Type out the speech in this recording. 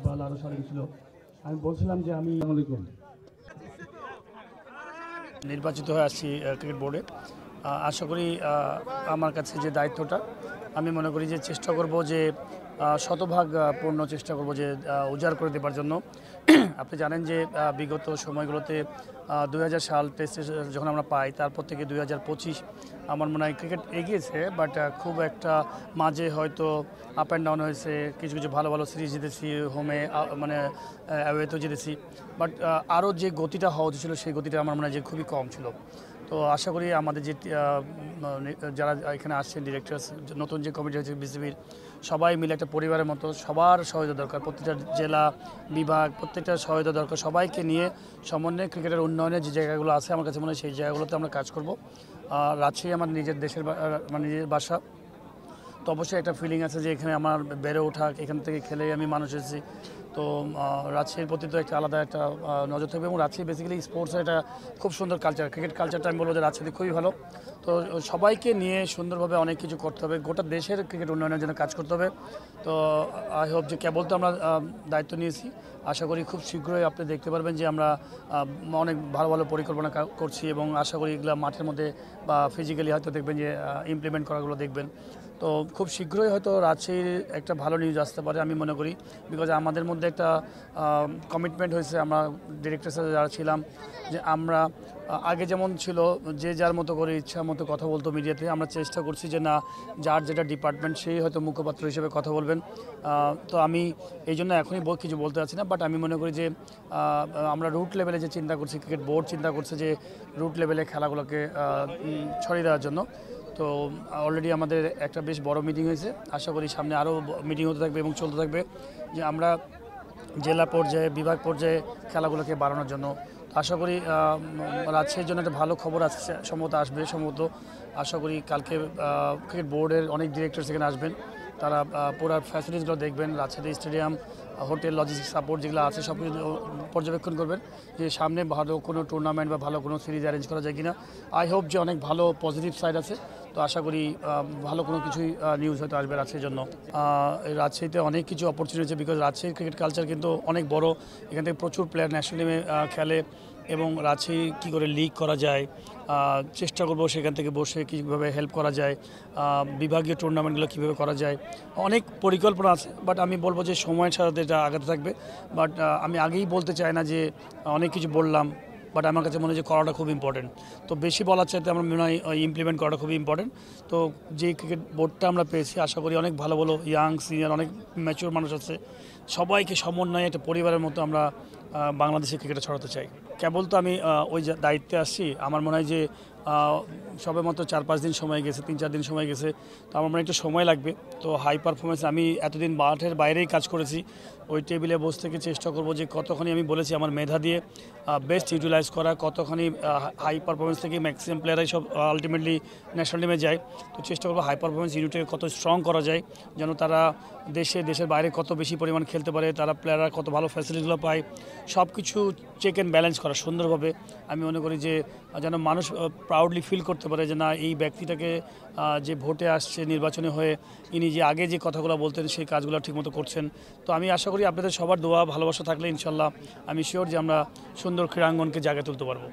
ইকবাল আরও সবাই ছিল। আমি বলছিলাম যে আমি নির্বাচিত হয়ে আসছি ক্রিকেট বোর্ডে। আশা করি আমার কাছে যে দায়িত্বটা, আমি মনে করি যে চেষ্টা করব যে শতভাগ পূর্ণ চেষ্টা করব যে উজাড় করে দেবার জন্য। আপনি জানেন যে বিগত সময়গুলোতে 2000 সাল টেস্টে যখন আমরা পাই, তারপর থেকে 2025 আমার মনে হয় ক্রিকেট এগিয়েছে, বাট খুব একটা মাঝে হয়তো আপ অ্যান্ড ডাউন হয়েছে। কিছু কিছু ভালো ভালো সিরিজ জিতেছি, হোমে মানে অ্যাওয়েতেও জিতেছি, বাট আরও যে গতিটা হওয়া উচিত ছিল সেই গতিটা আমার মনে হয় যে খুবই কম ছিল। তো আশা করি আমাদের যে যারা এখানে আসছেন ডিরেক্টরস, নতুন যে কমিটি হয়েছে বিসিবির, সবাই মিলে একটা পরিবারের মতো সবার সহায়তা দরকার। প্রত্যেকটা জেলা বিভাগ প্রত্যেকটা সহায়তা দরকার, সবাইকে নিয়ে সমন্বয়ে ক্রিকেটের উন্নয়নের যে জায়গাগুলো আছে আমার কাছে মনে হয় সেই জায়গাগুলোতে আমরা কাজ করব। রাজশাহী আমার নিজের দেশের মানে নিজের বাসা, তো অবশ্যই একটা ফিলিং আছে যে এখানে আমার বেড়ে ওঠা, এখান থেকে খেলে আমি মানুষ এসেছি। তো রাজশাহীর প্রতি তো একটা আলাদা একটা নজর থাকবে, এবং রাজশাহী বেসিক্যালি স্পোর্টসের একটা খুব সুন্দর কালচার, ক্রিকেট কালচারটা আমি বলবো যে রাজশাহী খুবই ভালো। তো সবাইকে নিয়ে সুন্দরভাবে অনেক কিছু করতে হবে, গোটা দেশের ক্রিকেট উন্নয়নের জন্য কাজ করতে হবে। তো আই হোপ যে কেবল তো আমরা দায়িত্ব নিয়েছি, আশা করি খুব শীঘ্রই আপনি দেখতে পারবেন যে আমরা অনেক ভালো ভালো পরিকল্পনা করছি, এবং আশা করি এগুলো মাঠের মধ্যে বা ফিজিক্যালি হয়তো দেখবেন যে ইমপ্লিমেন্ট করাগুলো দেখবেন। তো খুব শীঘ্রই হয়তো রাজশাহীর একটা ভালো নিউজ আসতে পারে আমি মনে করি, বিকজ আমাদের মধ্যে একটা কমিটমেন্ট হয়েছে, আমরা ডিরেক্টর যারা ছিলাম, যে আমরা আগে যেমন ছিল যে যার মতো করে ইচ্ছা মতো কথা বলতো মিডিয়াতে, আমরা চেষ্টা করছি যে না, যার যেটা ডিপার্টমেন্ট সেই হয়তো মুখপাত্র হিসেবে কথা বলবেন। তো আমি এই জন্য এখনই কিছু বলতে পারছি না, বাট আমি মনে করি যে আমরা রুট লেভেলে যে চিন্তা করছি, ক্রিকেট বোর্ড চিন্তা করছে যে রুট লেভেলে খেলাগুলোকে ছড়িয়ে দেওয়ার জন্য। তো অলরেডি আমাদের একটা বেশ বড় মিটিং হয়েছে, আশা করি সামনে আরও মিটিং হতে থাকবে এবং চলতে থাকবে, যে আমরা জেলা পর্যায়ে বিভাগ পর্যায়ে খেলাগুলোকে বাড়ানোর জন্য। আশা করি রাজশাহীর জন্য একটা ভালো খবর আসছে, সম্ভবত আসবে, সম্ভবত আশা করি কালকে ক্রিকেট বোর্ডের অনেক ডিরেক্টর সেখানে আসবেন, তারা পুরো ফ্যাসিলিটিসগুলো দেখবেন, Rajshahi stadium, hotel, logistic support যেগুলো আছে সব কিছু পর্যবেক্ষণ করবেন, যে সামনে ভালো কোনো টুর্নামেন্ট বা ভালো কোনো সিরিজ অ্যারেঞ্জ করা যায় কিনা। আই হোপ যে অনেক ভালো পজিটিভ সাইড আছে, তো আশা করি ভালো কোনো কিছুই নিউজ হয়তো আসবে রাজশাহীর জন্য। রাজশাহীতে অনেক কিছু অপরচুনিটি আছে, বিকজ রাজশাহীর ক্রিকেট কালচার কিন্তু অনেক বড়, এখান থেকে প্রচুর প্লেয়ার ন্যাশনাল টিমে খেলে, এবং রাজশাহী কী করে লিগ করা যায় চেষ্টা করব, সেখান থেকে বসে কীভাবে হেল্প করা যায়, বিভাগীয় টুর্নামেন্টগুলো কীভাবে করা যায়, অনেক পরিকল্পনা আছে। বাট আমি বলবো যে সময়ের সাথে এটা আগাতে থাকবে, বাট আমি আগেই বলতে চাই না যে অনেক কিছু বললাম, বাট আমার কাছে মনে হয় যে করাটা খুব ইম্পর্টেন্ট। তো বেশি বলার চাইতে আমার মনে হয় ইমপ্লিমেন্ট করাটা খুবই ইম্পর্টেন্ট। তো যে ক্রিকেট বোর্ডটা আমরা পেয়েছি, আশা করি অনেক ভালো ভালো ইয়াং সিনিয়র অনেক ম্যাচিওর মানুষ আছে, সবাইকে সমন্বয়ে একটা পরিবারের মতো আমরা বাংলাদেশের ক্রিকেটে ছড়াতে চাই। কেবল তো আমি ওই দায়িত্বে আসছি, আমার মনে হয় যে সবে মাত্র 4-5 দিন সময় গেছে, 3-4 দিন সময় গেছে, তো আমার মনে হয় একটু সময় লাগবে। তো হাই পারফরমেন্স আমি এতদিন মাঠের বাইরেই কাজ করেছি, ওই টেবিলে বসে থেকে চেষ্টা করব যে কতখানি আমি বলেছি আমার মেধা দিয়ে বেস্ট ইউটিলাইজ করা, কতখানি হাই পারফরমেন্স থেকে ম্যাক্সিমাম প্লেয়ারাই সব আলটিমেটলি ন্যাশনাল টিমে যায়। তো চেষ্টা করবো হাই পারফরমেন্স ইউনিটকে কত স্ট্রং করা যায়, যেন তারা দেশের বাইরে কত বেশি পরিমাণ খেলতে পারে, তারা প্লেয়াররা কত ভালো ফ্যাসিলিটিগুলো পায়, সব কিছু চেক অ্যান্ড ব্যালেন্স করা সুন্দরভাবে। আমি মনে করি যে যেন মানুষ প্রাউডলি ফিল করতে পারে যে না, এই ব্যক্তিটাকে যে ভোটে আসছে নির্বাচনে হয়ে, ইনি যে আগে যে কথাগুলো বলতেন সেই কাজগুলো ঠিকমতো করছেন। তো আমি আশা করি আপনাদের সবার দোয়া ভালোবাসা থাকলে ইনশাল্লাহ আমি শিওর যে আমরা সুন্দর ক্রীড়াঙ্গনকে জায়গায় তুলতে পারবো।